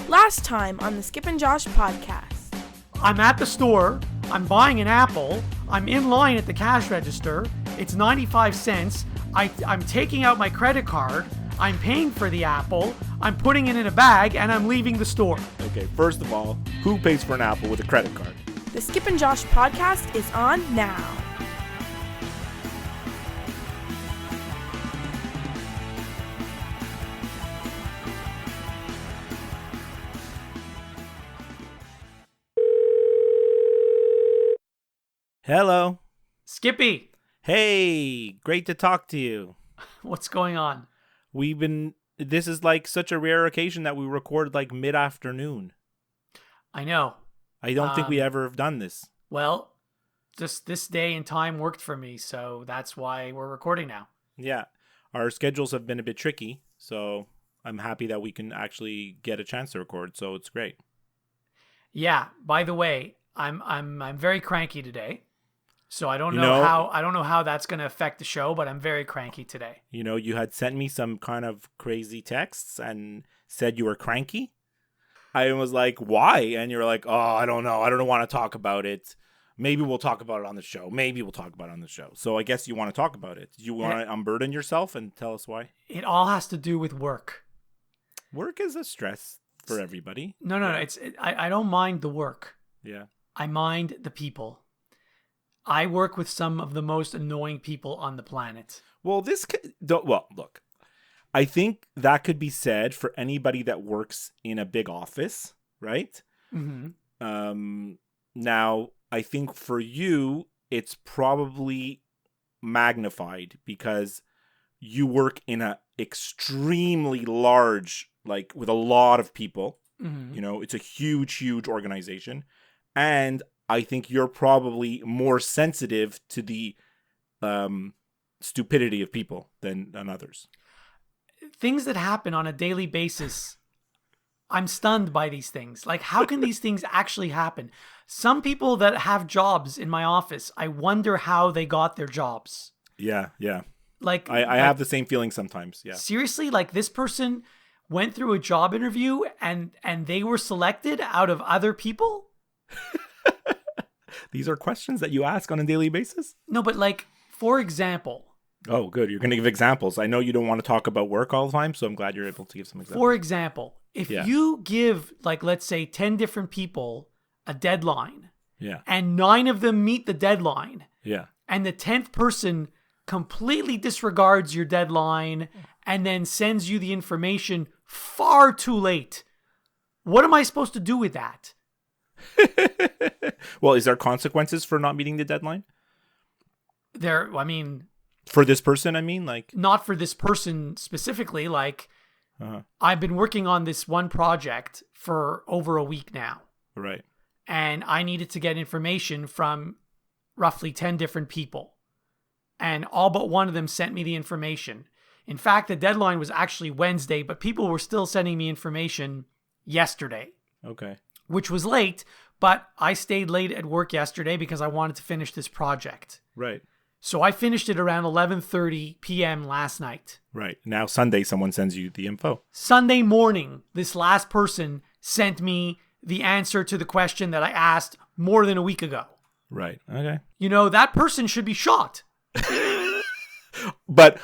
Last time on the Skip and Josh podcast. I'm at the store, I'm buying an apple, I'm in line at the cash register, it's 95 cents, I'm taking out my credit card, I'm paying for the apple, I'm putting it in a bag, and I'm leaving the store. Okay, first of all, who pays for an apple with a credit card? The Skip and Josh podcast is on now. Hello. Skippy, Hey, great to talk to you. what's going on? This is like such a rare occasion that we record like mid-afternoon. I know. I don't think we ever have done this. Well, just this day and time worked for me, so that's why we're recording now. Yeah, our schedules have been a bit tricky, so I'm happy that we can actually get a chance to record, so it's great. Yeah, by the way, I'm very cranky today. So I don't know how that's going to affect the show, but I'm very cranky today. You know, you had sent me some kind of crazy texts and said you were cranky. I was like, why? And you were like, oh, I don't know. I don't want to talk about it. Maybe we'll talk about it on the show. So I guess you want to talk about it. Do you want to unburden yourself and tell us why? It all has to do with work. Work is a stress for everybody. No. I don't mind the work. Yeah. I mind the people. I work with some of the most annoying people on the planet. Well, look, I think that could be said for anybody that works in a big office, right? Mm-hmm. Now, I think for you, it's probably magnified because you work in a extremely large, like with a lot of people. Mm-hmm. You know, it's a huge, huge organization. And I think you're probably more sensitive to the stupidity of people than others. Things that happen on a daily basis, I'm stunned by these things. Like, how can these things actually happen? Some people that have jobs in my office, I wonder how they got their jobs. Yeah. Like I have the same feeling sometimes. Yeah. Seriously, like this person went through a job interview and they were selected out of other people? These are questions that you ask on a daily basis? No, but like, for example. Oh, good. You're going to give examples. I know you don't want to talk about work all the time, so I'm glad you're able to give some examples. For example, if you give, like, let's say 10 different people a deadline. Yeah. And 9 of them meet the deadline. Yeah. And the 10th person completely disregards your deadline and then sends you the information far too late. What am I supposed to do with that? Well, is there consequences for not meeting the deadline? For this person, like... Not for this person specifically, like... I've been working on this one project for over a week now. Right. And I needed to get information from roughly 10 different people. And all but one of them sent me the information. In fact, the deadline was actually Wednesday, but people were still sending me information yesterday. Okay. Which was late, but I stayed late at work yesterday because I wanted to finish this project. Right. So I finished it around 11:30 p.m. last night. Right. Now Sunday, someone sends you the info. Sunday morning, this last person sent me the answer to the question that I asked more than a week ago. Right. Okay. You know, that person should be shot. But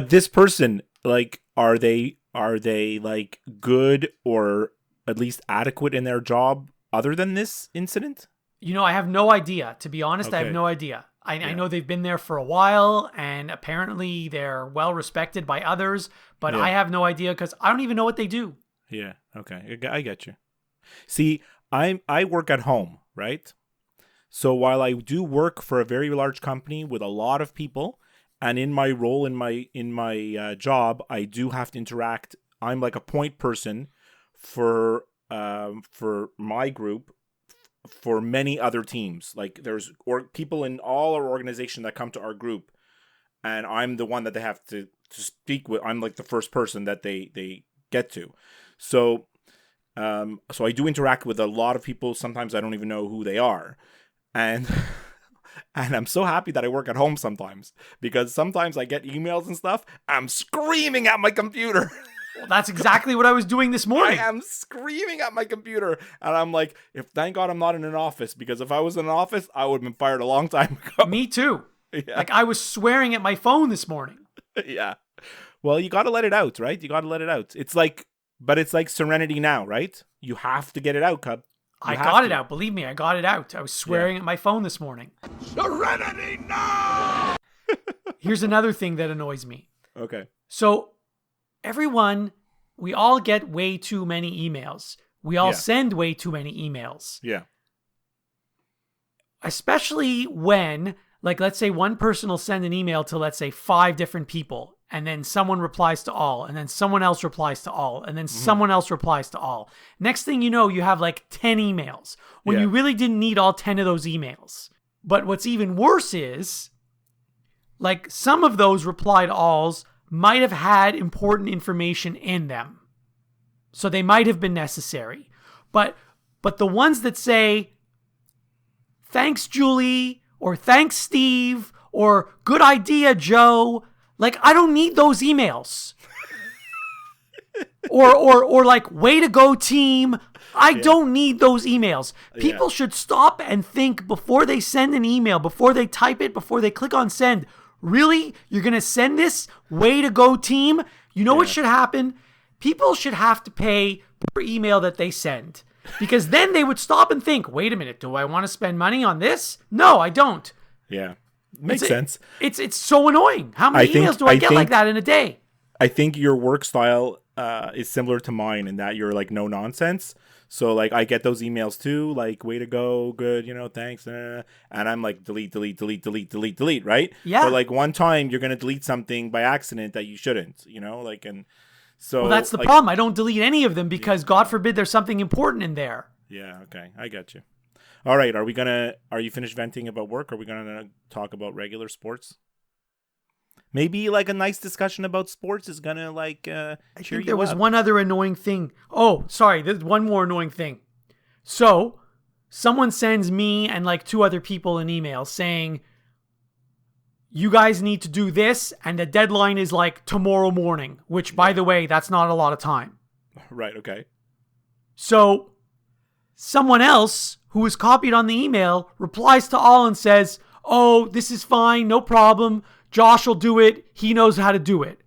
this person, like, are they like good or at least adequate in their job other than this incident? You know, I have no idea. To be honest, I have no idea. I know they've been there for a while, and apparently they're well respected by others, but I have no idea because I don't even know what they do. Yeah, okay. I get you. See, I work at home, right? So while I do work for a very large company with a lot of people, and in my role in my job, I do have to interact. I'm like a point person for my group for many other teams. Like there's people in all our organization that come to our group, and I'm the one that they have to speak with. I'm like the first person that they get to. So I do interact with a lot of people. Sometimes I don't even know who they are. And I'm so happy that I work at home sometimes, because sometimes I get emails and stuff. I'm screaming at my computer. Well, that's exactly what I was doing this I morning. am screaming at my computer, and I'm like, thank God I'm not in an office, because if I was in an office, I would have been fired a long time ago. Me too. Yeah. Like I was swearing at my phone this morning. Yeah. Well, you got to let it out, right? You got to let it out. It's like Serenity now, right? You have to get it out, Cub. I got it out. Believe me, I got it out. I was swearing at my phone this morning. Serenity now! Here's another thing that annoys me. Okay. So everyone, we all get way too many emails. We all send way too many emails. Yeah. Especially when, like, let's say one person will send an email to, let's say, 5 different people, and then someone replies to all, and then someone else replies to all, and then someone else replies to all. Next thing you know, you have like 10 emails when you really didn't need all 10 of those emails. But what's even worse is, like, some of those replied alls might have had important information in them. So they might have been necessary. But the ones that say, thanks, Julie, or thanks, Steve, or good idea, Joe, like, I don't need those emails. or like, way to go, team. I don't need those emails. People should stop and think before they send an email, before they type it, before they click on send. Really? You're going to send this? Way to go, team? You know what should happen? People should have to pay per email that they send. Because then they would stop and think, wait a minute, do I want to spend money on this? No, I don't. Yeah. Makes sense. It's so annoying. How many emails do I get like that in a day? I think your work style is similar to mine in that you're like no nonsense. So like I get those emails too, like way to go, good, thanks, and I'm like delete, right? Yeah. But like one time you're gonna delete something by accident that you shouldn't, and so. Well, that's the problem. I don't delete any of them because God forbid there's something important in there. Yeah. Okay, I get you. All right, are you finished venting about work? Are we gonna talk about regular sports? Maybe like a nice discussion about sports is gonna like cheer you up. There was one other annoying thing. Oh, sorry, there's one more annoying thing. So, someone sends me and like 2 other people an email saying, you guys need to do this, and the deadline is like tomorrow morning, which, by the way, that's not a lot of time. Right, okay. So, someone else who is copied on the email replies to all and says, oh, this is fine, no problem. Josh will do it. He knows how to do it.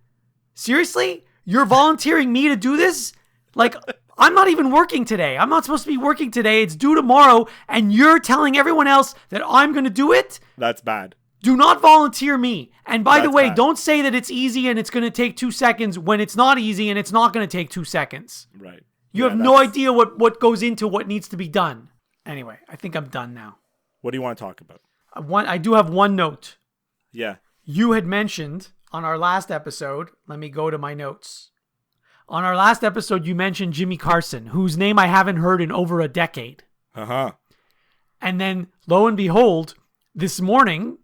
Seriously? You're volunteering me to do this? Like, I'm not even working today. I'm not supposed to be working today. It's due tomorrow. And you're telling everyone else that I'm going to do it? That's bad. Do not volunteer me. And by the way, bad. Don't say that it's easy and it's going to take 2 seconds when it's not easy and it's not going to take 2 seconds. Right. You have no idea what goes into what needs to be done. Anyway, I think I'm done now. What do you want to talk about? I do have one note. Yeah. You had mentioned on our last episode, let me go to my notes. On our last episode, you mentioned Jimmy Carson, whose name I haven't heard in over a decade. Uh-huh. And then, lo and behold, this morning,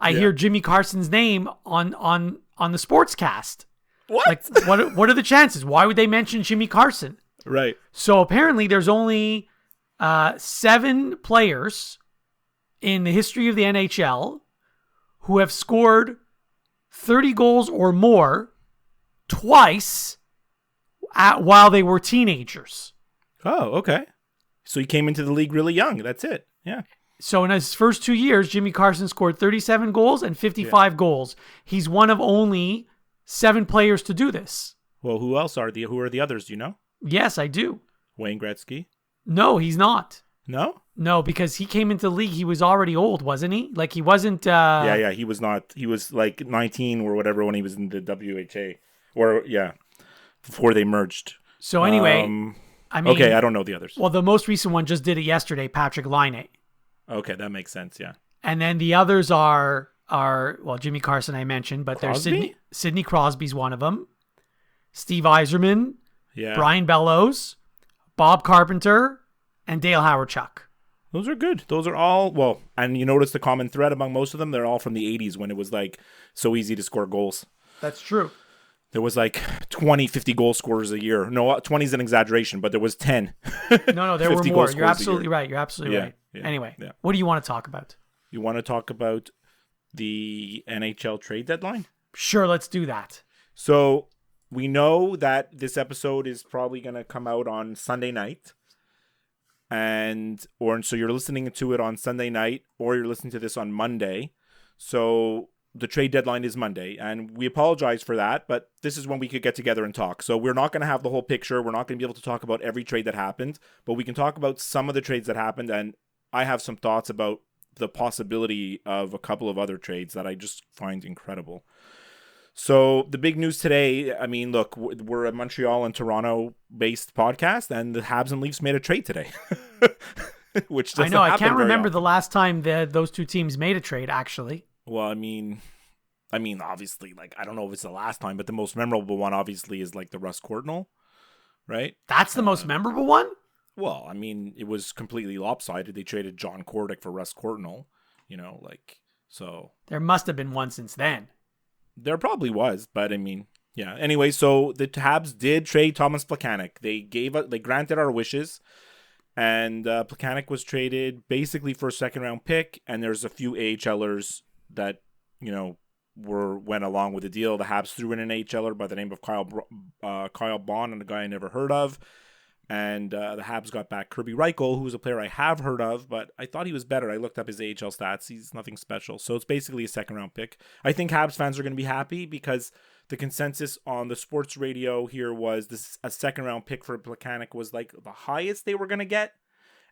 I hear Jimmy Carson's name on the sportscast. What? Like, what are the chances? Why would they mention Jimmy Carson? Right. So apparently there's only 7 players in the history of the NHL who have scored 30 goals or more twice while they were teenagers. Oh, okay. So he came into the league really young. That's it. Yeah. So in his first 2 years, Jimmy Carson scored 37 goals and 55 goals. He's one of only 7 players to do this. Well, who are the others? Do you know? Yes, I do. Wayne Gretzky? No, he's not. No? No, because he came into the league, he was already old, wasn't he? Like, he wasn't... Yeah, he was not. He was like 19 or whatever when he was in the WHA. Or, yeah, before they merged. So anyway, I mean... Okay, I don't know the others. Well, the most recent one just did it yesterday, Patrick Laine. Okay, that makes sense, yeah. And then the others are Jimmy Carson I mentioned, but Crosby? there's Sidney Crosby's one of them. Steve Yzerman, Yeah. Brian Bellows, Bob Carpenter, and Dale Hawerchuk. Those are good. Those are all, well, and you notice the common thread among most of them, they're all from the 80s when it was like so easy to score goals. That's true. There was like 20, 50 goal scorers a year. No, 20 is an exaggeration, but there was 10. No, there were 50 goal more. scorers You're a absolutely year. right. You're absolutely Yeah, right. yeah, Anyway, yeah. what do you want to talk about? You want to talk about the NHL trade deadline? Sure, let's do that. So we know that this episode is probably going to come out on Sunday night. So you're listening to it on Sunday night, or you're listening to this on Monday. So the trade deadline is Monday, and we apologize for that, but this is when we could get together and talk. So we're not going to have the whole picture. We're not going to be able to talk about every trade that happened, but we can talk about some of the trades that happened, and I have some thoughts about the possibility of a couple of other trades that I just find incredible. So the big news today, I mean, look, we're a Montreal and Toronto-based podcast, and the Habs and Leafs made a trade today. Which doesn't I know, I happen can't very remember often. the last time those two teams made a trade, actually. Well, I mean, obviously, like, I don't know if it's the last time, but the most memorable one, obviously, is like the Russ Courtnall, right? That's the most memorable one? Well, I mean, it was completely lopsided. They traded John Kordic for Russ Courtnall, so. There must have been one since then. There probably was, but I mean, yeah. Anyway, so the Habs did trade Thomas Plekanec. They granted our wishes, and Plekanec was traded basically for a second-round pick, and there's a few AHLers that, went along with the deal. The Habs threw in an AHLer by the name of Kyle Bond, and a guy I never heard of. And the Habs got back Kirby Reichel, who was a player I have heard of, but I thought he was better. I looked up his AHL stats. He's nothing special. So it's basically a second-round pick. I think Habs fans are going to be happy because the consensus on the sports radio here was a second-round pick for Plekanec was like the highest they were going to get.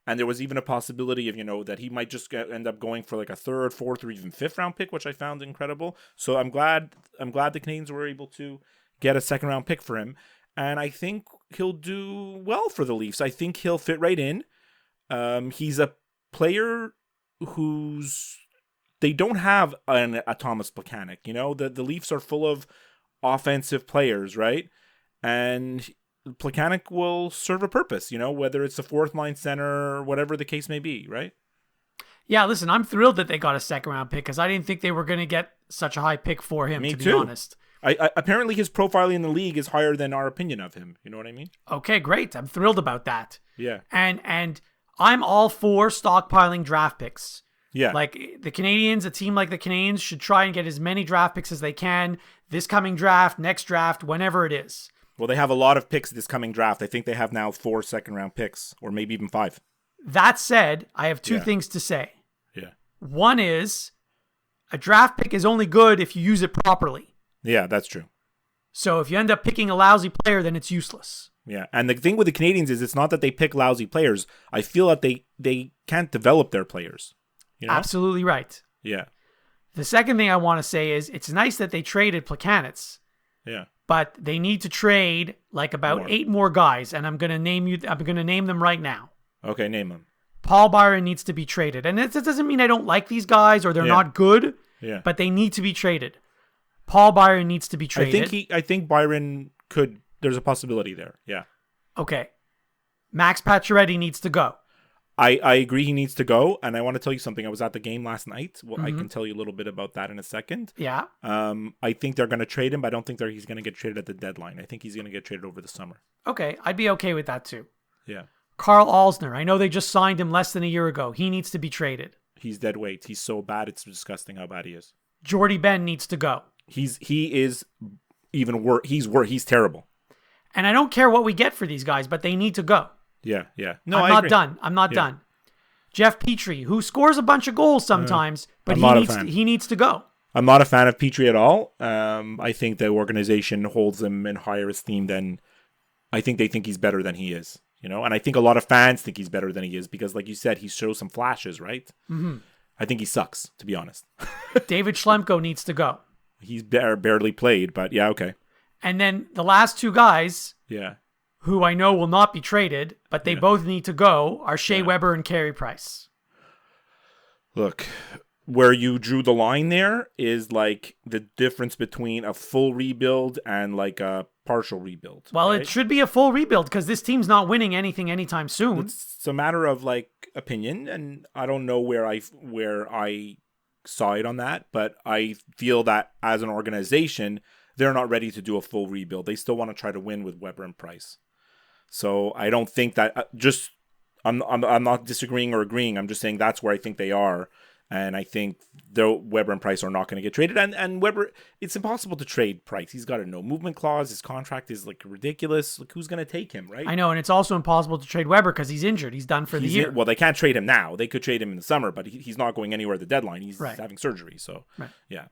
And there was even a possibility of, that he might just end up going for like a third, fourth, or even fifth-round pick, which I found incredible. So I'm glad the Canadiens were able to get a second-round pick for him. And I think he'll do well for the Leafs. I think he'll fit right in. He's a player they don't have a Thomas Plekanec. The Leafs are full of offensive players, right? And Plekanec will serve a purpose, whether it's a fourth line center or whatever the case may be, right? Yeah, listen, I'm thrilled that they got a second-round pick because I didn't think they were going to get such a high pick for him, Me to be too. honest. Apparently his profile in the league is higher than our opinion of him. You know what I mean? Okay, great. I'm thrilled about that. Yeah. And I'm all for stockpiling draft picks. Yeah. Like the Canadiens, a team like the Canadiens should try and get as many draft picks as they can this coming draft, next draft, whenever it is. Well, they have a lot of picks this coming draft. I think they have now 4 second-round picks, or maybe even 5. That said, I have two things to say. Yeah. One is a draft pick is only good if you use it properly. Yeah, that's true. So if you end up picking a lousy player, then it's useless. Yeah, and the thing with the Canadiens is it's not that they pick lousy players. I feel that they can't develop their players. Absolutely right. Yeah. The second thing I want to say is it's nice that they traded Plekanec, Yeah. but they need to trade like about 8 more guys, and I'm going to name them right now. Okay, name them. Paul Byron needs to be traded. And it doesn't mean I don't like these guys or they're not good, but they need to be traded. Paul Byron needs to be traded. I think Byron could. There's a possibility there. Yeah. Okay. Max Pacioretty needs to go. I agree he needs to go, and I want to tell you something. I was at the game last night. Well, I can tell you a little bit about that in a second. Yeah. I think they're going to trade him, but I don't think he's going to get traded at the deadline. I think he's going to get traded over the summer. Okay, I'd be okay with that too. Yeah. Carl Alsner, I know they just signed him less than a year ago. He needs to be traded. He's dead weight. He's so bad, it's disgusting how bad he is. Jordy Ben needs to go. He is even worse. He's terrible. And I don't care what we get for these guys, but they need to go. Yeah. No, I'm I not agree. done. I'm not done. Jeff Petrie, who scores a bunch of goals sometimes, but he needs to go. I'm not a fan of Petrie at all. I think the organization holds him in higher esteem than I think they think he's better than he is. And I think a lot of fans think he's better than he is because, like you said, he shows some flashes, right? Mm-hmm. I think he sucks, to be honest. David Schlemko needs to go. He's barely played, but yeah, okay. And then the last 2 guys, Yeah. who I know will not be traded, but they both need to go, are Shea Weber and Carey Price. Look, where you drew the line there is like the difference between a full rebuild and like a partial rebuild. Well, right? It should be a full rebuild because this team's not winning anything anytime soon. It's a matter of like opinion, and I don't know where I side on that, but I feel that as an organization, they're not ready to do a full rebuild. They still want to try to win with Weber and Price. So I don't think that I'm not disagreeing or agreeing. I'm just saying that's where I think they are. And I think though Weber and Price are not going to get traded, and Weber, it's impossible to trade Price. He's got a no movement clause. His contract is like ridiculous. Like, who's going to take him, right? I know, and it's also impossible to trade Weber because he's injured. He's done for the year. Well, they can't trade him now. They could trade him in the summer, but he's not going anywhere at the deadline. He's having surgery. So yeah.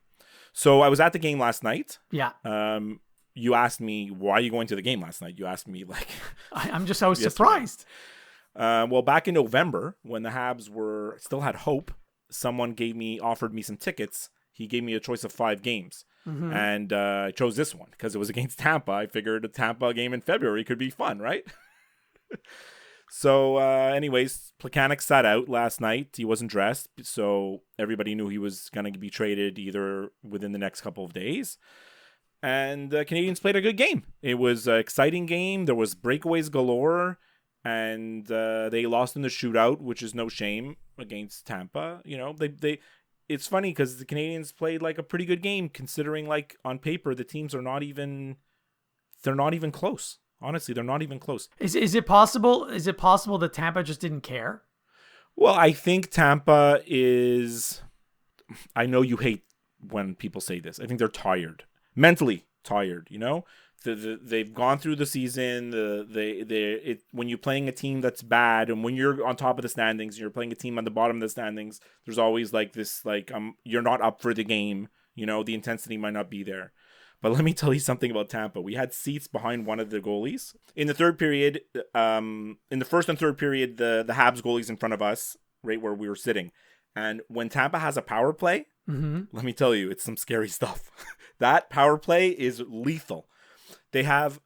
So I was at the game last night. Yeah. You asked me, why are you going to the game last night? You asked me like I was surprised. Well, back in November when the Habs still had hope, someone offered me some tickets. He gave me a choice of 5 games. And I chose this one because it was against Tampa. I figured a Tampa game in February could be fun, right? So anyways, Plekanec sat out last night. He wasn't dressed, so everybody knew he was going to be traded either within the next couple of days. And the Canadiens played a good game. It was an exciting game. There was breakaways galore. And they lost in the shootout, which is no shame, against Tampa. You know, it's funny because the Canadiens played like a pretty good game, considering like on paper the teams are not even close. Honestly, they're not even close. Is it possible? Is it possible that Tampa just didn't care? Well, I think Tampa is. I know you hate when people say this. I think they're tired, mentally tired. You know. They've gone through the season. When you're playing a team that's bad, and when you're on top of the standings, and you're playing a team on the bottom of the standings. There's always like this, like you're not up for the game. You know, the intensity might not be there. But let me tell you something about Tampa. We had seats behind one of the goalies in the third period. In the first and third period, the Habs goalies in front of us, right where we were sitting. And when Tampa has a power play, let me tell you, it's some scary stuff. That power play is lethal. They have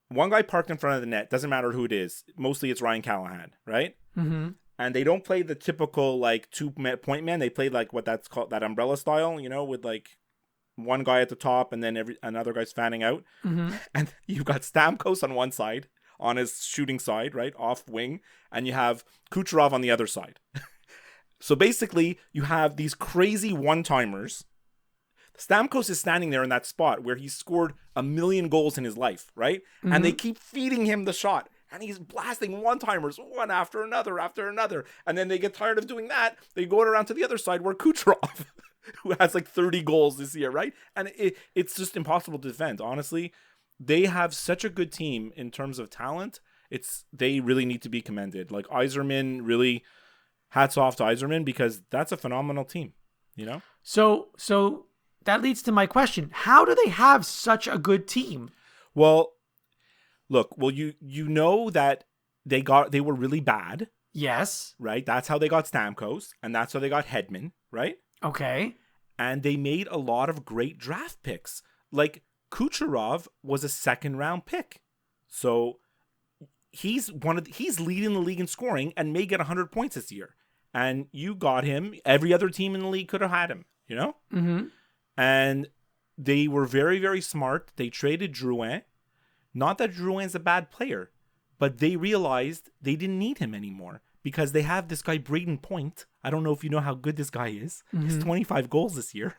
one guy parked in front of the net. Doesn't matter who it is. Mostly it's Ryan Callahan, right? And they don't play the typical like 2-point man. They play like what that's called, that umbrella style, you know, with like one guy at the top and then another guy's fanning out. And you've got Stamkos on one side, on his shooting side, right, off wing, and you have Kucherov on the other side. So basically, you have these crazy one-timers. Stamkos is standing there in that spot where he scored 1 million goals in his life, right? And they keep feeding him the shot. And he's blasting one-timers, one after another. And then they get tired of doing that. They go around to the other side where Kucherov, who has like 30 goals this year, right? And it's just impossible to defend. Honestly, they have such a good team in terms of talent. They really need to be commended. Like Yzerman, really hats off to Yzerman because that's a phenomenal team, you know? So that leads to my question. How do they have such a good team? Well, look, you know that they were really bad. Yes. Right? That's how they got Stamkos, and that's how they got Hedman, right? Okay. And they made a lot of great draft picks. Like Kucherov was a 2nd-round pick. So he's leading the league in scoring and may get 100 points this year. And you got him. Every other team in the league could have had him, you know? And they were very, very smart. They traded Drouin. Not that Drouin's a bad player, but they realized they didn't need him anymore because they have this guy, Braden Point. I don't know if you know how good this guy is. He's 25 goals this year.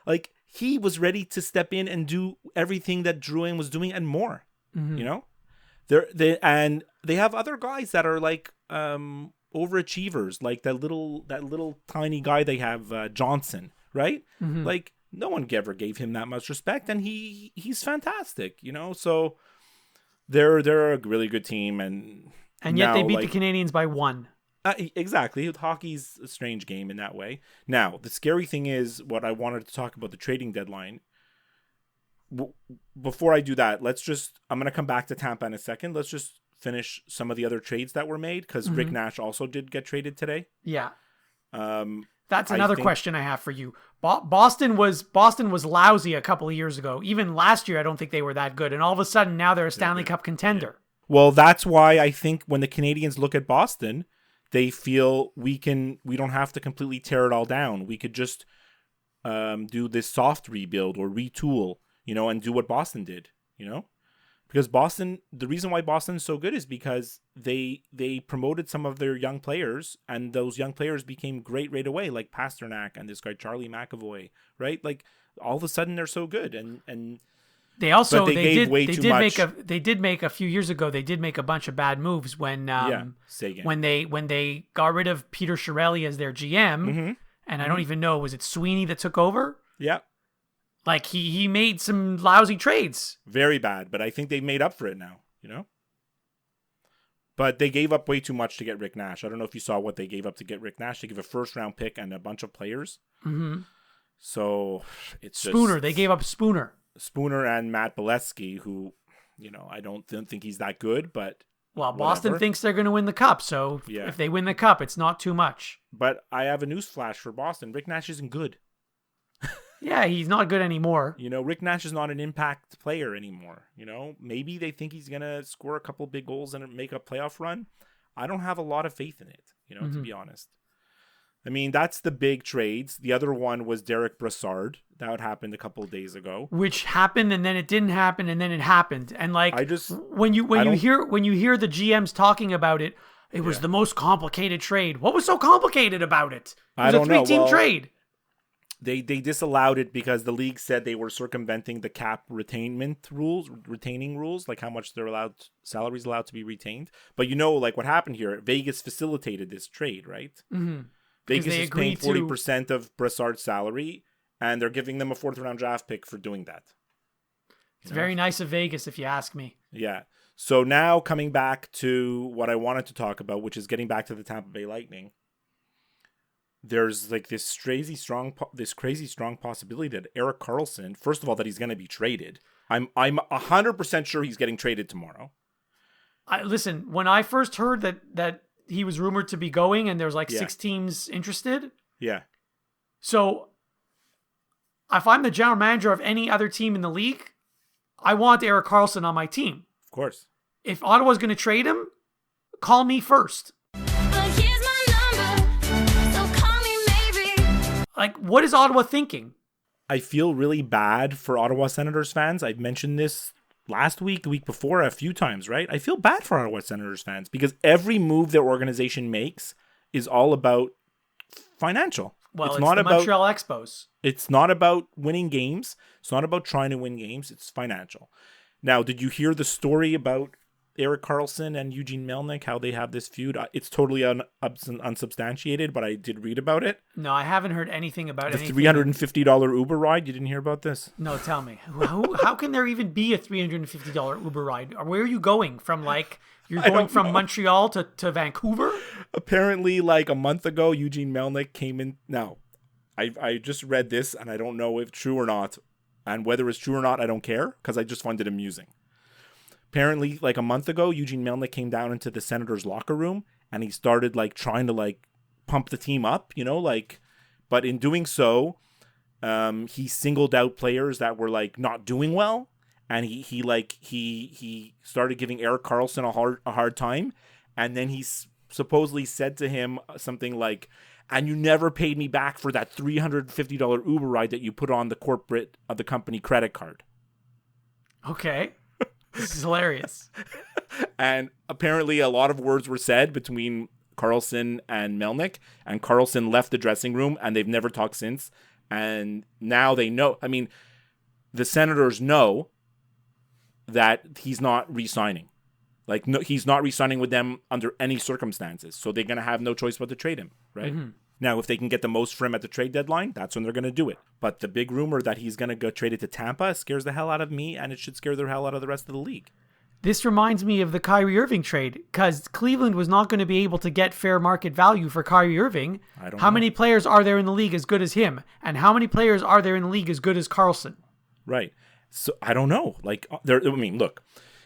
Like, he was ready to step in and do everything that Drouin was doing and more, you know? They have other guys that are like overachievers, like that little tiny guy they have, Johnson. Right? Like no one ever gave him that much respect, and he's fantastic, you know. So they're a really good team, and yet they beat the Canadiens by 1. Exactly. Hockey's a strange game in that way. Now the scary thing is what I wanted to talk about the trading deadline. Before I do that, I'm going to come back to Tampa in a second. Let's just finish some of the other trades that were made because Rick Nash also did get traded today. Yeah. That's another question I have for you. Boston was lousy a couple of years ago. Even last year, I don't think they were that good. And all of a sudden, now they're a Stanley Cup contender. Well, that's why I think when the Canadiens look at Boston, they feel we don't have to completely tear it all down. We could just do this soft rebuild or retool, you know, and do what Boston did, you know? Because the reason why Boston's so good is because they promoted some of their young players, and those young players became great right away, like Pasternak and this guy Charlie McAvoy, right? Like all of a sudden they're so good, and they also they did make a few years ago. They did make a bunch of bad moves when they got rid of Peter Chiarelli as their GM. And I don't even know, was it Sweeney that took over? Yeah, Like he made some lousy trades. very bad, but I think they made up for it now, you know? But they gave up way too much to get Rick Nash. I don't know if you saw what they gave up to get Rick Nash. They gave a first-round pick and a bunch of players. Mm-hmm. So it's Spooner. just They gave up Spooner. Spooner and Matt Bolesky, who, I don't think he's that good, but Well, Boston whatever. thinks they're going to win the cup. So Yeah. if they win the cup, it's not too much. But I have a news flash for Boston. Rick Nash isn't good. Yeah, he's not good anymore. Rick Nash is not an impact player anymore. Maybe they think he's going to score a couple big goals and make a playoff run. I don't have a lot of faith in it, to be honest. I mean, that's the big trades. The other one was Derek Brassard. That happened a couple of days ago. Which happened, and then it didn't happen, and then it happened. And like when you hear the GMs talking about it, it was the most complicated trade. What was so complicated about it? It was I don't know. a 3-team trade. They disallowed it because the league said they were circumventing the cap retaining rules, like how much salaries allowed to be retained. But like what happened here, Vegas facilitated this trade, right? Mm-hmm. Vegas is paying 40% of Brassard's salary, and they're giving them a 4th-round draft pick for doing that. It's very nice of Vegas, if you ask me. Yeah. So now coming back to what I wanted to talk about, which is getting back to the Tampa Bay Lightning. There's like this crazy strong possibility that Erik Karlsson, first of all, that he's going to be traded. I'm 100% sure he's getting traded tomorrow. Listen, when I first heard that he was rumored to be going and there's 6 teams interested. Yeah. So if I'm the general manager of any other team in the league, I want Erik Karlsson on my team. Of course. If Ottawa's going to trade him, call me first. Like, what is Ottawa thinking? I feel really bad for Ottawa Senators fans. I've mentioned this last week, the week before, a few times, right? I feel bad for Ottawa Senators fans because every move their organization makes is all about financial. Well, it's not the Montreal Expos. It's not about winning games. It's not about trying to win games. It's financial. Now, did you hear the story about Erik Karlsson and Eugene Melnyk, how they have this feud? It's totally unsubstantiated, but I did read about it. No, I haven't heard anything about the anything. $350 Uber ride. You didn't hear about this? No, tell me. How can there even be a $350 Uber ride? Where are you going from? You're going from Montreal to Vancouver? Apparently, a month ago, Eugene Melnyk came in. Now, I just read this, and I don't know if true or not. And whether it's true or not, I don't care, because I just find it amusing. Apparently, a month ago, Eugene Melnyk came down into the Senators' locker room, and he started, trying to, pump the team up, but in doing so, he singled out players that were, not doing well, and he started giving Erik Karlsson a hard time, and then he supposedly said to him something like, "And you never paid me back for that $350 Uber ride that you put on the corporate of the company credit card." Okay. This is hilarious. And apparently a lot of words were said between Karlsson and Melnyk, and Karlsson left the dressing room, and they've never talked since. And now they know. I mean, the Senators know that he's not re-signing. No, he's not re-signing with them under any circumstances. So they're going to have no choice but to trade him, right? Mm-hmm. Now, if they can get the most for him at the trade deadline, that's when they're going to do it. But the big rumor that he's going to go traded to Tampa scares the hell out of me, and it should scare the hell out of the rest of the league. This reminds me of the Kyrie Irving trade, because Cleveland was not going to be able to get fair market value for Kyrie Irving. How many players are there in the league as good as him? And how many players are there in the league as good as Karlsson? Right. So I don't know. Look,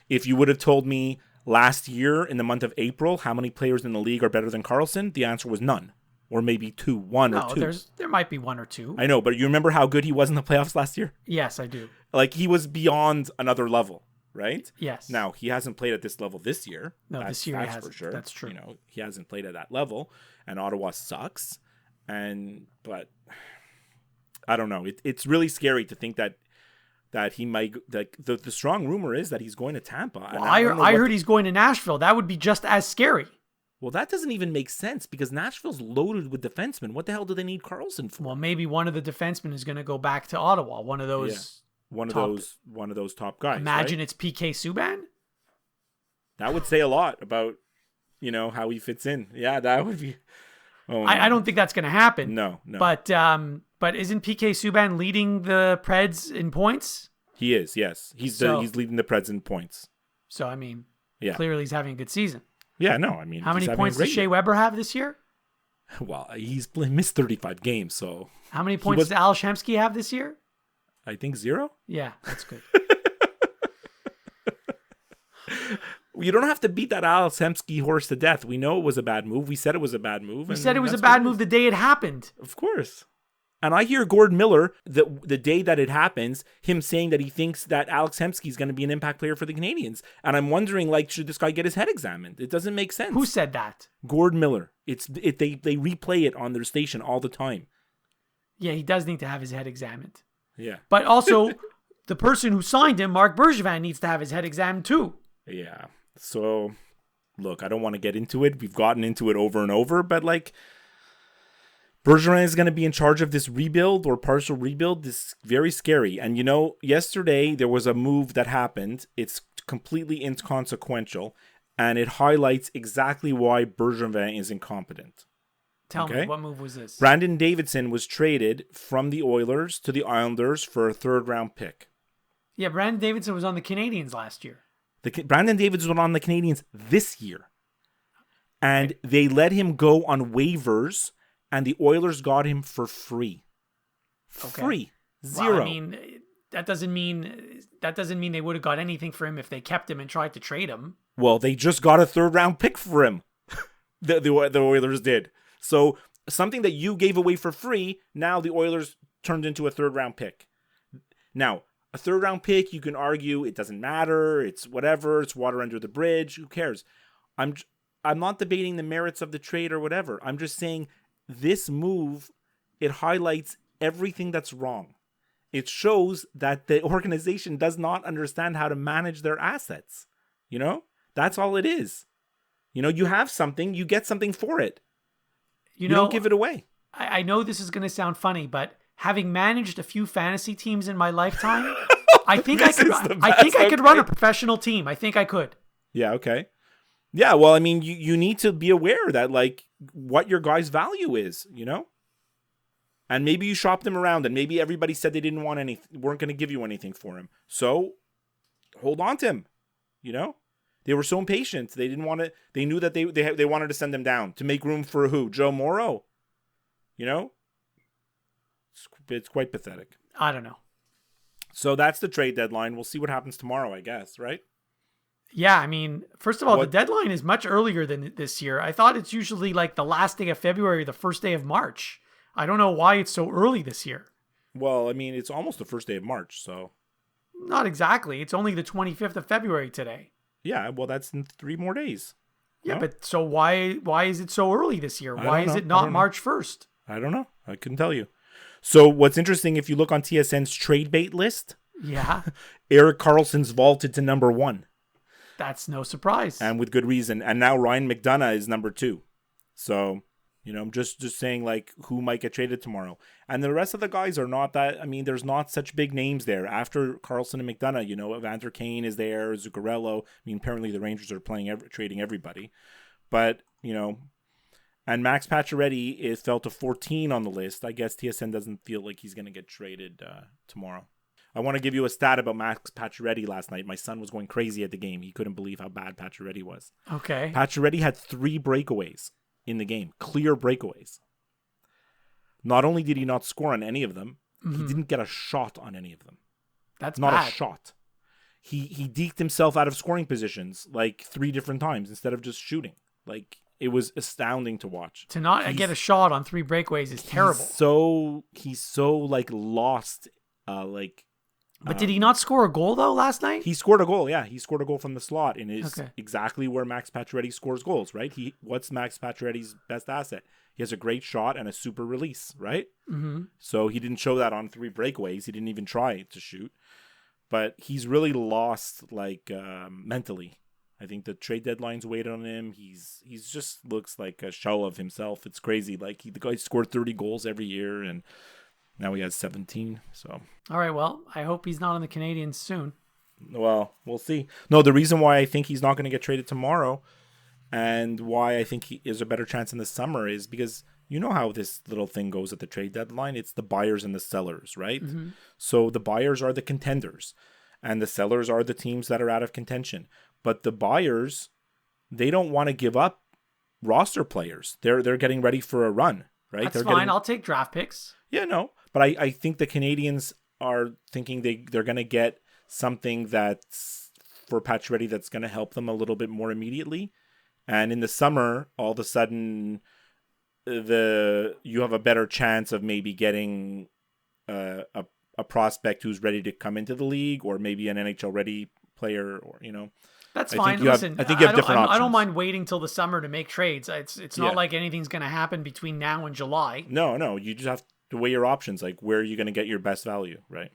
if you would have told me last year in the month of April how many players in the league are better than Karlsson, the answer was none. Or maybe one or two. There might be one or two. I know, but you remember how good he was in the playoffs last year? Yes, I do. He was beyond another level, right? Yes. Now, he hasn't played at this level this year. No, this year he hasn't. For sure. That's true. He hasn't played at that level, and Ottawa sucks. But I don't know. It's really scary to think that he might. The strong rumor is that he's going to Tampa. Well, I heard he's going to Nashville. That would be just as scary. Well, that doesn't even make sense because Nashville's loaded with defensemen. What the hell do they need Karlsson for? Well, maybe one of the defensemen is going to go back to Ottawa. One of those. Yeah. One of those top guys. Imagine right? it's PK Subban. That would say a lot about, how he fits in. Yeah, that would be. Oh, no. I don't think that's going to happen. No. But isn't PK Subban leading the Preds in points? He is, yes. He's leading the Preds in points. So, I mean, Yeah. clearly he's having a good season. Yeah, no, I mean... How many he's having points a great does Shea year. Weber have this year? Well, he's missed 35 games, so... How many points does Alex Hemsky have this year? I think 0? Yeah, that's good. You don't have to beat that Alex Hemsky horse to death. We know it was a bad move. We said it was a bad move. We said it was a bad move the day it happened. Of course. And I hear Gordon Miller, the day that it happens, him saying that he thinks that Alex Hemsky is going to be an impact player for the Canadians. And I'm wondering, like, should this guy get his head examined? It doesn't make sense. Who said that? Gordon Miller. They replay it on their station all the time. Yeah, he does need to have his head examined. Yeah. But also, the person who signed him, Mark Bergevin, needs to have his head examined too. Yeah. So, look, I don't want to get into it. We've gotten into it over and over, but like, Bergeron is going to be in charge of this rebuild or partial rebuild. This is very scary. And yesterday there was a move that happened. It's completely inconsequential, and it highlights exactly why Bergeron is incompetent. Tell me, what move was this? Brandon Davidson was traded from the Oilers to the Islanders for a 3rd-round pick. Yeah, Brandon Davidson was on the Canadiens last year. Brandon Davidson was on the Canadiens this year. And they let him go on waivers, and the Oilers got him for free. Okay. Free. 0. Well, I mean, that doesn't mean they would have got anything for him if they kept him and tried to trade him. Well, they just got a 3rd-round pick for him. the Oilers did. So something that you gave away for free, now the Oilers turned into a 3rd-round pick. Now, a 3rd-round pick, you can argue it doesn't matter. It's whatever. It's water under the bridge. Who cares? I'm not debating the merits of the trade or whatever. I'm just saying this move, it highlights everything that's wrong. It shows that the organization does not understand how to manage their assets. That's all it is. You have something, you get something for it. You don't give it away. I know this is going to sound funny, but having managed a few fantasy teams in my lifetime, I think I could run a professional team. I think I could. Yeah, okay. Yeah, well, I mean, you need to be aware that, like, what your guy's value is, And maybe you shop them around, and maybe everybody said they didn't want anything, weren't going to give you anything for him. So, hold on to him, They were so impatient. They didn't want to. They knew that they wanted to send him down to make room for who? Joe Morrow. It's quite pathetic. I don't know. So that's the trade deadline. We'll see what happens tomorrow, I guess, right? Yeah, I mean, first of all, the deadline is much earlier than this year. I thought it's usually like the last day of February, the first day of March. I don't know why it's so early this year. Well, I mean, it's almost the first day of March, so. Not exactly. It's only the 25th of February today. Yeah, well, that's in 3 more days. Yeah, but so why is it so early this year? Why is it not March 1st? I don't know. I couldn't tell you. So what's interesting, if you look on TSN's trade bait list, yeah, Erik Karlsson's vaulted to number 1. That's no surprise. And with good reason. And now Ryan McDonagh is number 2. So, I'm just saying, like, who might get traded tomorrow. And the rest of the guys are not that, I mean, there's not such big names there. After Karlsson and McDonagh, Evander Kane is there, Zuccarello. I mean, apparently the Rangers are trading everybody. But, and Max Pacioretty fell to 14 on the list. I guess TSN doesn't feel like he's going to get traded tomorrow. I want to give you a stat about Max Pacioretty last night. My son was going crazy at the game. He couldn't believe how bad Pacioretty was. Okay. Pacioretty had 3 breakaways in the game. Clear breakaways. Not only did he not score on any of them, he didn't get a shot on any of them. That's not bad. a shot. He deked himself out of scoring positions like 3 different times instead of just shooting. Like, it was astounding to watch. To not get a shot on 3 breakaways is terrible. He's so like lost. But did he not score a goal though last night? He scored a goal. Yeah, he scored a goal from the slot, and it's Okay. exactly where Max Pacioretty scores goals. Right? What's Max Pacioretty's best asset? He has a great shot and a super release. Right? Mm-hmm. So he didn't show that on 3 breakaways. He didn't even try to shoot. But he's really lost, like, mentally. I think the trade deadline's weighed on him. He's just looks like a shell of himself. It's crazy. Like, the guy scored 30 goals every year, and now he has 17. So, all right. Well, I hope he's not on the Canadiens soon. Well, we'll see. No, the reason why I think he's not going to get traded tomorrow, and why I think he is a better chance in the summer, is because You know how this little thing goes at the trade deadline? It's the buyers and the sellers, right? Mm-hmm. So the buyers are the contenders and the sellers are the teams that are out of contention. But the buyers, they don't want to give up roster players. They're getting ready for a run, right? That's they're fine. I'll take draft picks. Yeah, no. But I think the Canadians are thinking they're going to get something that's for Pacioretty that's going to help them a little bit more immediately. And in the summer, all of a sudden, you have a better chance of maybe getting a prospect who's ready to come into the league, or maybe an NHL ready player, or That's I fine. think Listen, I think you have different options. I don't mind waiting till the summer to make trades. It's not Yeah. like anything's going to happen between now and July. No, you just have to weigh your options, like where are you going to get your best value, right?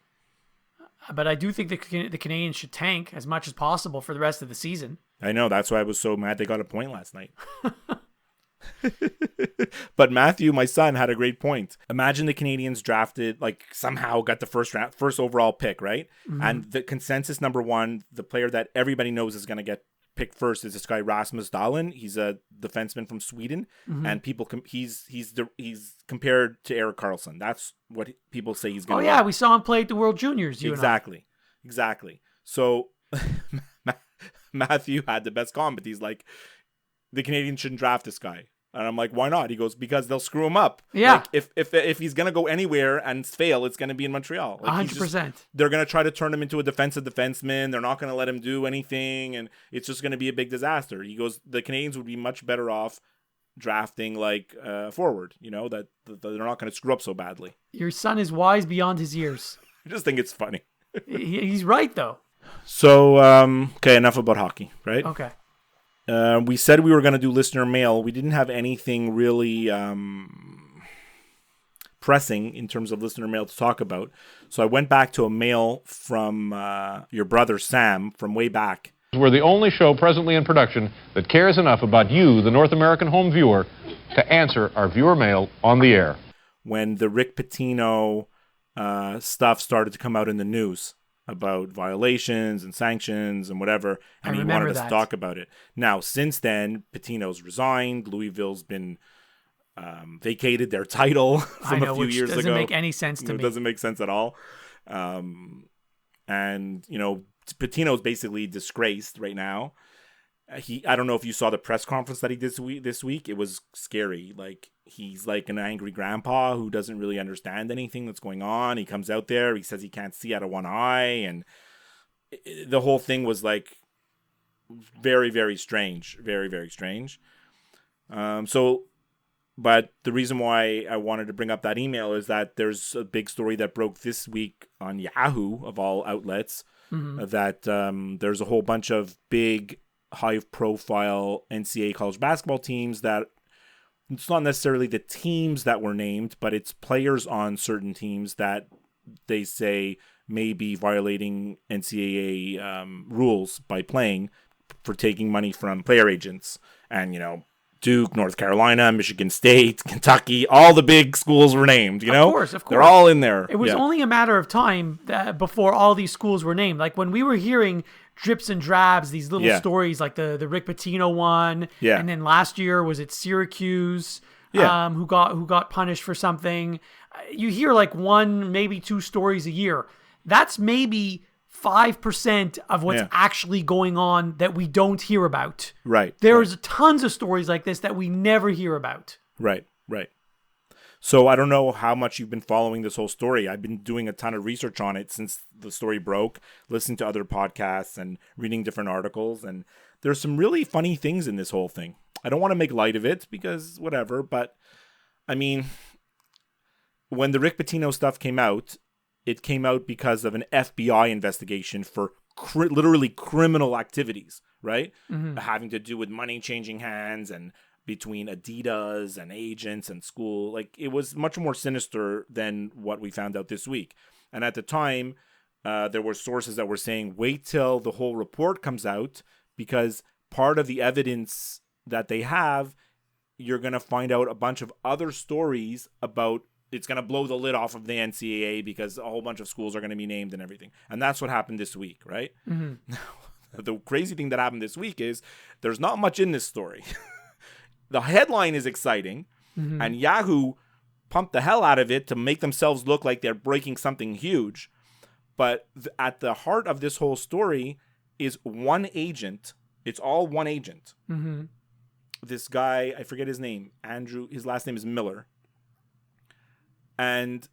But I do think the Canadians should tank as much as possible for the rest of the season. I know, that's why I was so mad they got a point last night. But Matthew, my son, had a great point. Imagine the Canadians drafted, like somehow got the first overall pick, right? Mm-hmm. And the consensus number one, the player that everybody knows is going to get picked first, is this guy Rasmus Dahlin. He's a defenseman from Sweden, Mm-hmm. and people he's compared to Erik Karlsson. That's what people say he's going Oh to. yeah, we saw him play at the World Juniors. Exactly. So Matthew had the best comment. He's like, the Canadians shouldn't draft this guy. And I'm like, why not? He goes, because they'll screw him up. Yeah. Like, if he's going to go anywhere and fail, it's going to be in Montreal. Like, 100%. They're going to try to turn him into a defensive defenseman. They're not going to let him do anything. And it's just going to be a big disaster. He goes, the Canadians would be much better off drafting like forward, that they're not going to screw up so badly. Your son is wise beyond his years. I just think it's funny. He's right, though. So, okay, enough about hockey, right? Okay. We said we were going to do listener mail. We didn't have anything really pressing in terms of listener mail to talk about. So I went back to a mail from your brother Sam from way back. We're the only show presently in production that cares enough about you, the North American home viewer, to answer our viewer mail on the air. When the Rick Pitino stuff started to come out in the news about violations and sanctions and whatever, and he wanted us to talk about it. Now, since then, Pitino's resigned. Louisville's been vacated their title from a few years ago. Doesn't make any sense to me. It doesn't make sense at all. And, Pitino's basically disgraced right now. I don't know if you saw the press conference that he did this week. It was scary. Like, he's like an angry grandpa who doesn't really understand anything that's going on. He comes out there. He says he can't see out of one eye. And the whole thing was like very, very strange. Very, very strange. But the reason why I wanted to bring up that email is that there's a big story that broke this week on Yahoo, of all outlets, that there's a whole bunch of big, high-profile NCAA college basketball teams that it's not necessarily the teams that were named, but it's players on certain teams that they say may be violating NCAA rules by playing for taking money from player agents. And, Duke, North Carolina, Michigan State, Kentucky, all the big schools were named, Of course. They're all in there. It was only a matter of time before all these schools were named. Like when we were hearing drips and drabs, these little stories like the Rick Pitino one, and then last year was it Syracuse, who got punished for something. You hear like one, maybe two stories a year. That's maybe 5% of what's actually going on that we don't hear about. Right. There's tons of stories like this that we never hear about. Right. So I don't know how much you've been following this whole story. I've been doing a ton of research on it since the story broke, listening to other podcasts and reading different articles. And there's some really funny things in this whole thing. I don't want to make light of it because whatever, but I mean, when the Rick Pitino stuff came out, it came out because of an FBI investigation for literally criminal activities, right? Having to do with money changing hands and between Adidas and agents and school. Like, it was much more sinister than what we found out this week. And at the time, there were sources that were saying, wait till the whole report comes out, because part of the evidence that they have, you're going to find out a bunch of other stories about it's going to blow the lid off of the NCAA because a whole bunch of schools are going to be named and everything. And that's what happened this week, right? The crazy thing that happened this week is there's not much in this story. The headline is exciting, And Yahoo pumped the hell out of it to make themselves look like they're breaking something huge. But at the heart of this whole story is one agent. It's all one agent. Mm-hmm. This guy, I forget his name, Andrew, his last name is Miller. And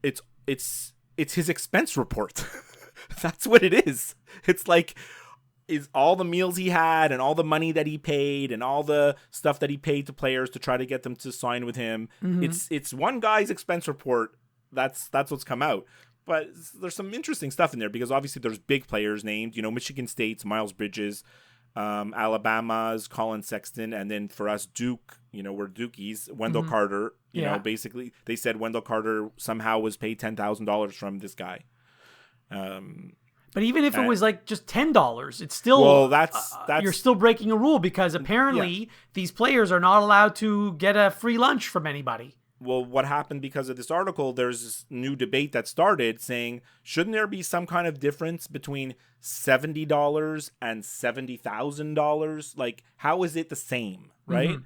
it's his expense report. That's what it is. It's like, is all the meals he had and all the money that he paid and all the stuff that he paid to players to try to get them to sign with him. It's one guy's expense report. That's what's come out. But there's some interesting stuff in there because obviously there's big players named, Michigan State's Miles Bridges, Alabama's Colin Sexton, and then for us, Duke, we're Dukies, Wendell Carter. Basically they said Wendell Carter somehow was paid $10,000 from this guy. But even if it was like just $10, it's still that's you're still breaking a rule because apparently these players are not allowed to get a free lunch from anybody. Well, what happened because of this article, there's this new debate that started saying, shouldn't there be some kind of difference between $70 and $70,000? Like, how is it the same, right?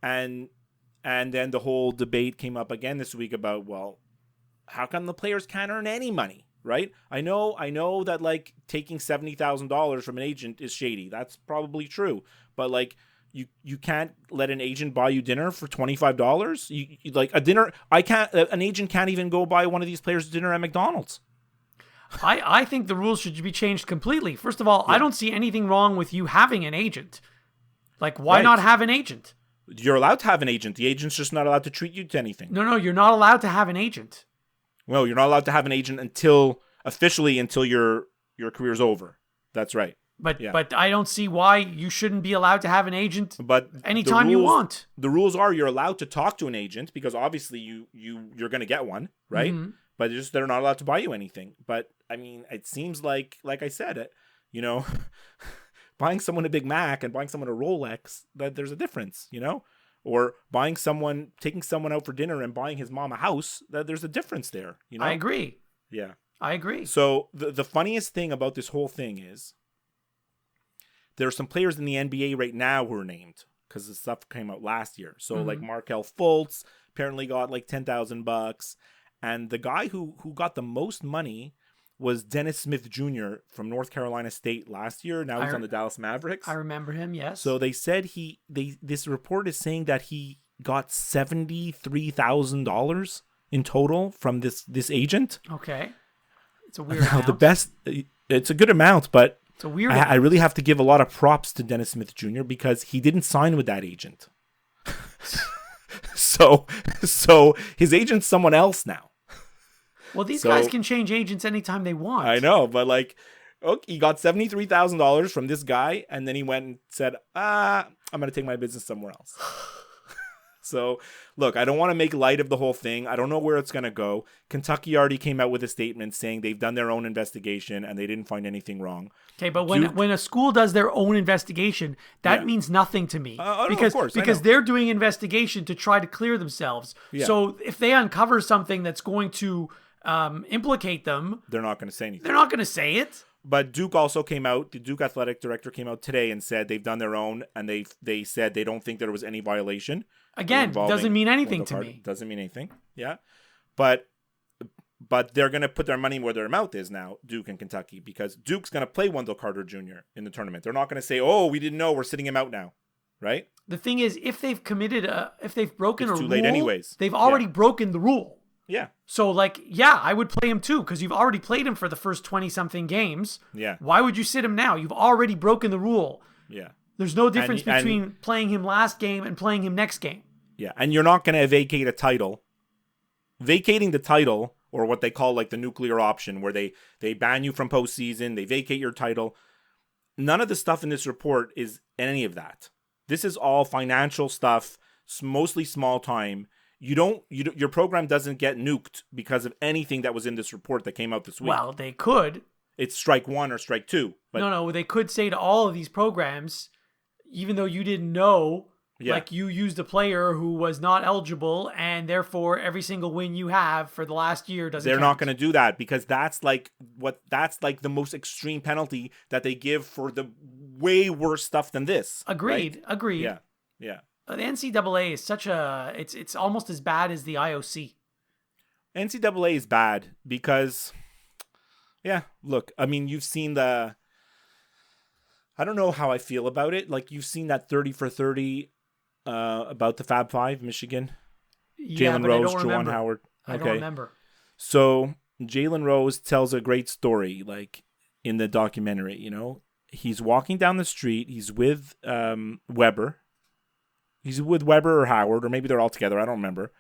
And then the whole debate came up again this week about, well, how come the players can't earn any money, right? I know that, like, taking $70,000 from an agent is shady. That's probably true. But, like, you can't let an agent buy you dinner for $25. You like a dinner. An agent can't even go buy one of these players dinner at McDonald's. I think the rules should be changed completely. First of all, I don't see anything wrong with you having an agent. Like, why not have an agent? You're allowed to have an agent. The agent's just not allowed to treat you to anything. No, you're not allowed to have an agent. Well, you're not allowed to have an agent until your career's over. That's right. But I don't see why you shouldn't be allowed to have an agent anytime you want. The rules are you're allowed to talk to an agent because obviously you're going to get one, right? But they're not allowed to buy you anything. But I mean, it seems like I said, buying someone a Big Mac and buying someone a Rolex, that there's a difference, or taking someone out for dinner and buying his mom a house, that there's a difference there, I agree. Yeah. I agree. So the funniest thing about this whole thing is there are some players in the NBA right now who are named because the stuff came out last year. So like Markelle Fultz apparently got like $10,000, and the guy who got the most money was Dennis Smith Jr. from North Carolina State last year. Now he's on the Dallas Mavericks. I remember him. Yes. So they said this report is saying that he got $73,000 in total from this agent. Okay, it's a weird amount. It's a good amount, but it's a weird. I really have to give a lot of props to Dennis Smith Jr. because he didn't sign with that agent. so his agent's someone else now. Well, these guys can change agents anytime they want. I know, but like, he got $73,000 from this guy, and then he went and said, I'm going to take my business somewhere else. So, look, I don't want to make light of the whole thing. I don't know where it's going to go. Kentucky already came out with a statement saying they've done their own investigation and they didn't find anything wrong. Okay, but when a school does their own investigation, that means nothing to me. Because they're doing investigation to try to clear themselves. Yeah. So if they uncover something that's going to implicate them, they're not going to say anything. They're not going to say it. But Duke also came out. The Duke athletic director came out today and said they've done their own, and they said they don't think there was any violation. Again, doesn't mean anything to me. Doesn't mean anything. Yeah, but they're going to put their money where their mouth is now, Duke and Kentucky, because Duke's going to play Wendell Carter Jr. in the tournament. They're not going to say, "Oh, we didn't know. We're sitting him out now," right? The thing is, if they've broken a rule, too late anyways. They've already broken the rule. Yeah. So, I would play him too, because you've already played him for the first 20-something games. Yeah. Why would you sit him now? You've already broken the rule. Yeah. There's no difference between playing him last game and playing him next game. Yeah, and you're not going to vacate a title. Vacating the title, or what they call the nuclear option, where they ban you from postseason, they vacate your title. None of the stuff in this report is any of that. This is all financial stuff, mostly small time. Your program doesn't get nuked because of anything that was in this report that came out this week. Well, they could. It's strike one or strike two. But no, they could say to all of these programs, even though you didn't know, you used a player who was not eligible, and therefore every single win you have for the last year doesn't count. They're not going to do that because that's the most extreme penalty that they give for the way worse stuff than this. Agreed. Right? Agreed. Yeah. The NCAA is such a it's almost as bad as the IOC. NCAA is bad because, yeah, look, I mean, you've seen I don't know how I feel about it. Like, you've seen that 30 for 30 about the Fab Five, Michigan. Yeah, Jalen but I Rose, don't Juwan remember. Howard. I don't remember. So Jalen Rose tells a great story, like in the documentary, you know. He's walking down the street. He's with Weber. He's with Weber or Howard, or maybe they're all together. I don't remember.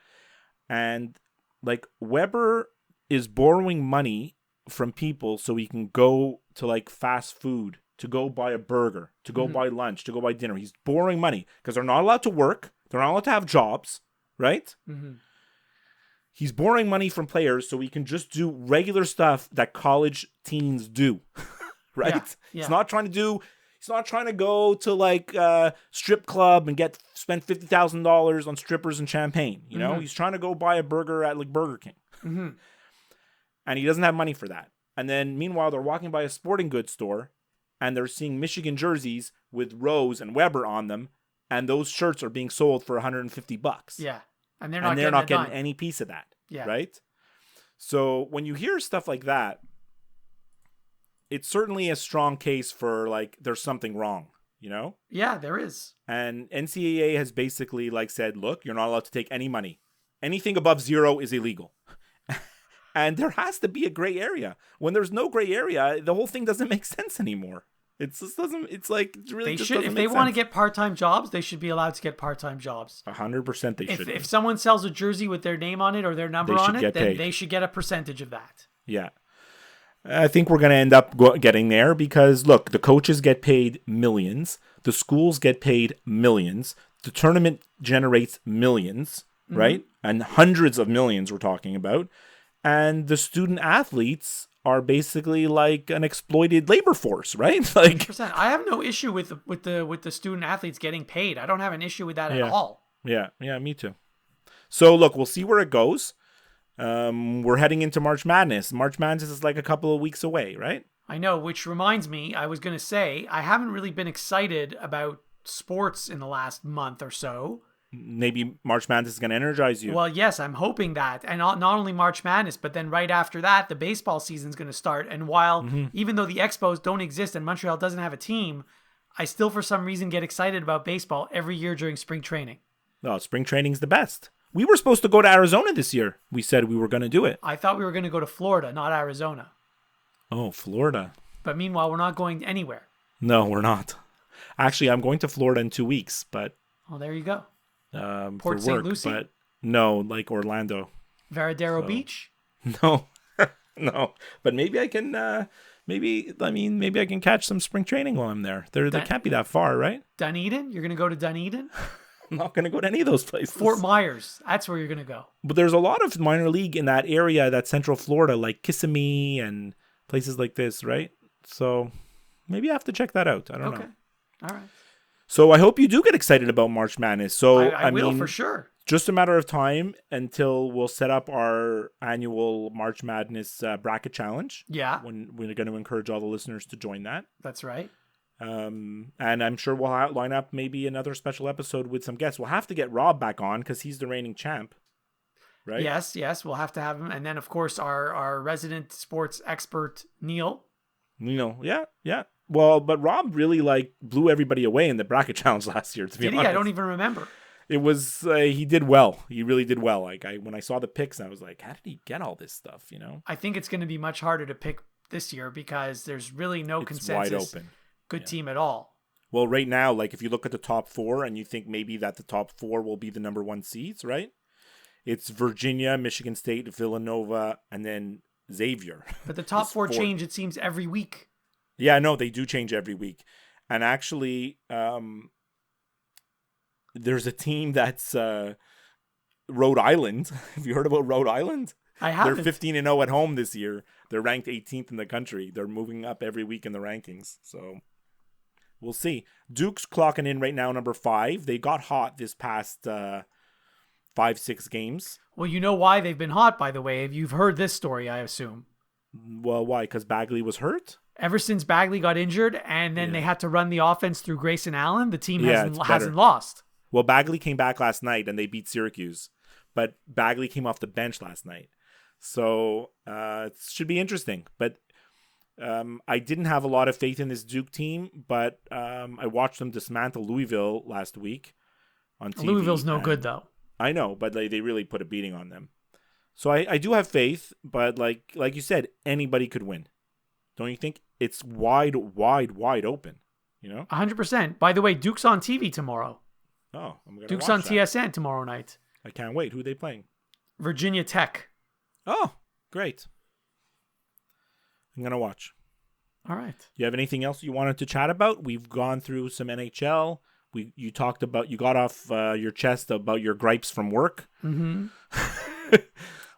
And like Weber is borrowing money from people so he can go to like fast food, to go buy a burger, to go buy lunch, to go buy dinner. He's borrowing money because they're not allowed to work. They're not allowed to have jobs, right? Mm-hmm. He's borrowing money from players so he can just do regular stuff that college teens do, right? Yeah. He's not trying to go to like a strip club and spend $50,000 on strippers and champagne. You know, he's trying to go buy a burger at like Burger King, and he doesn't have money for that. And then meanwhile, they're walking by a sporting goods store, and they're seeing Michigan jerseys with Rose and Weber on them, and those shirts are being sold for $150. Yeah, and they're not getting getting any piece of that. Yeah, right. So when you hear stuff like that, it's certainly a strong case for like there's something wrong, you know? Yeah, there is. And NCAA has basically like said, look, you're not allowed to take any money. Anything above zero is illegal. And there has to be a gray area. When there's no gray area, the whole thing doesn't make sense anymore. It just doesn't. It's like it really. They should, if they want to get part-time jobs, they should be allowed to get part-time jobs. 100%, they should. If someone sells a jersey with their name on it or their number on it, then they should get a percentage of that. Yeah. I think we're going to end up getting there because, look, the coaches get paid millions. The schools get paid millions. The tournament generates millions, right? And hundreds of millions we're talking about. And the student athletes are basically like an exploited labor force, right? Like 100%. I have no issue with the student athletes getting paid. I don't have an issue with that at all. Yeah, me too. So, look, we'll see where it goes. We're heading into March Madness. March Madness is like a couple of weeks away, right? I know, which reminds me, I was going to say, I haven't really been excited about sports in the last month or so. Maybe March Madness is going to energize you. Well, yes, I'm hoping that. And not only March Madness, but then right after that, the baseball season's going to start. And while, even though the Expos don't exist and Montreal doesn't have a team, I still, for some reason, get excited about baseball every year during spring training. Oh, spring training's the best. We were supposed to go to Arizona this year. We said we were going to do it. I thought we were going to go to Florida, not Arizona. Oh, Florida. But meanwhile, we're not going anywhere. No, we're not. Actually, I'm going to Florida in 2 weeks, but... Oh, there you go. Port Port St. Lucie? But no, like Orlando. Varadero Beach? No. No. But maybe I can... Maybe I can catch some spring training while I'm there. They can't be that far, right? Dunedin? You're going to go to Dunedin? I'm not going to go to any of those places. Fort Myers. That's where you're going to go. But there's a lot of minor league in that area, that Central Florida, like Kissimmee and places like this, right? So maybe I have to check that out. I don't know. All right. So I hope you do get excited about March Madness. So I will for sure. Just a matter of time until we'll set up our annual March Madness bracket challenge. Yeah. When we're going to encourage all the listeners to join that. That's right. And I'm sure we'll line up maybe another special episode with some guests. We'll have to get Rob back on because he's the reigning champ, right? Yes, we'll have to have him. And then, of course, our resident sports expert, Neil. Yeah. Well, but Rob really blew everybody away in the bracket challenge last year, to be honest. Did he? I don't even remember. It was, he did well. He really did well. Like when I saw the picks, I was like, how did he get all this stuff, you know? I think it's going to be much harder to pick this year because there's really no consensus. Wide open. Good team at all. Well, right now, like if you look at the top four and you think maybe that the top four will be the number one seeds, right? It's Virginia, Michigan State, Villanova, and then Xavier. But the top four change, it seems, every week. Yeah, no, they do change every week. And actually, there's a team that's Rhode Island. Have you heard about Rhode Island? I haven't. They're 15-0 at home this year. They're ranked 18th in the country. They're moving up every week in the rankings. So we'll see. Duke's clocking in right now, number 5. They got hot this past 5-6 games. Well, you know why they've been hot, by the way. You've heard this story, I assume. Well, why? Because Bagley was hurt? Ever since Bagley got injured and then they had to run the offense through Grayson Allen, the team hasn't lost. Well, Bagley came back last night and they beat Syracuse, but Bagley came off the bench last night. So it should be interesting. But I didn't have a lot of faith in this Duke team, but I watched them dismantle Louisville last week on TV. Louisville's no good, though. I know, but they really put a beating on them. So I do have faith, but like you said, anybody could win. Don't you think? It's wide open, you know? 100%. By the way, Duke's on TV tomorrow. Oh, I'm going to Duke's watch on that. TSN tomorrow night. I can't wait. Who are they playing? Virginia Tech. Oh, great. I'm going to watch. All right. You have anything else you wanted to chat about? We've gone through some NHL. You talked about, you got off your chest about your gripes from work. Mm-hmm.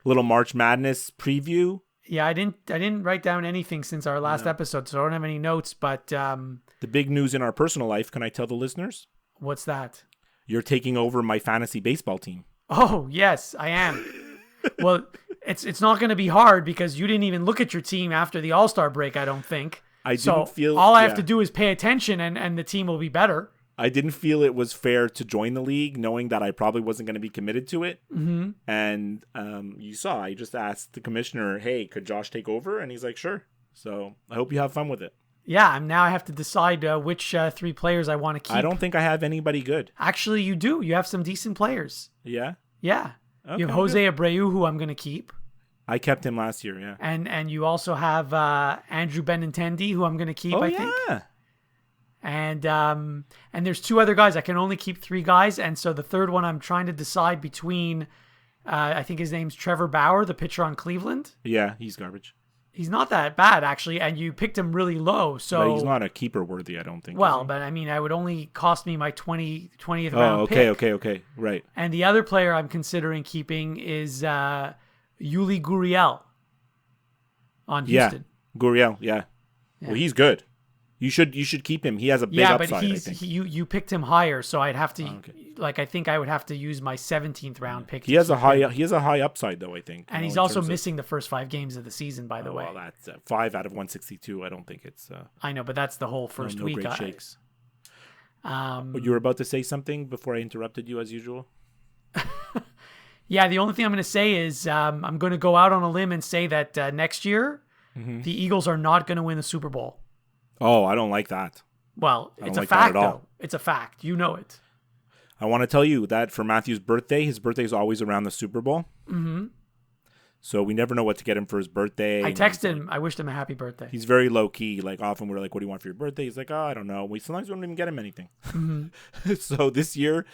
Little March Madness preview. Yeah, I didn't write down anything since our last episode, so I don't have any notes, but The big news in our personal life, can I tell the listeners? what's that? You're taking over my fantasy baseball team. Oh, yes, I am. Well, it's not going to be hard because you didn't even look at your team after the All-Star break, I don't think. I didn't feel all I have to do is pay attention and the team will be better. I didn't feel it was fair to join the league knowing that I probably wasn't going to be committed to it. Mm-hmm. And you saw, I just asked the commissioner, hey, could Josh take over? And he's like, sure. So I hope you have fun with it. Yeah, now I have to decide which 3 players I want to keep. I don't think I have anybody good. Actually, you do. You have some decent players. Yeah? Yeah. Okay, You have Jose Abreu, who I'm going to keep. I kept him last year, yeah. And you also have Andrew Benintendi, who I'm going to keep, I think. And there's 2 other guys. I can only keep 3 guys. And so the third one I'm trying to decide between, I think his name's Trevor Bauer, the pitcher on Cleveland. Yeah, he's garbage. He's not that bad, actually. And you picked him really low. So But he's not a keeper worthy, I don't think. Well, but I mean, I would only cost me my 20th Oh, round pick. okay. Right. And the other player I'm considering keeping is Yuli Gurriel on Houston. Yeah, Gurriel, yeah. Well, he's good. You should keep him. He has a big upside, but I think. you picked him higher, so I'd have to okay. I think I would have to use my 17th round pick. He has a high upside though, I think. And he's also missing the first 5 games of the season, by the way. Well, that's 5 out of 162. I don't think it's I know, but that's the whole first no week. great shakes. You were about to say something before I interrupted you as usual? Yeah, the only thing I'm going to say is I'm going to go out on a limb and say that next year the Eagles are not going to win the Super Bowl. Oh, I don't like that. Well, it's a like that fact, at all. though. It's a fact. You know it. I want to tell you that for Matthew's birthday, his birthday is always around the Super Bowl. Mm-hmm. So we never know what to get him for his birthday. I texted him. I wished him a happy birthday. He's very low key. Like often we're like, "What do you want for your birthday?" He's like, "Oh, I don't know." Sometimes we don't even get him anything. Mm-hmm. So this year,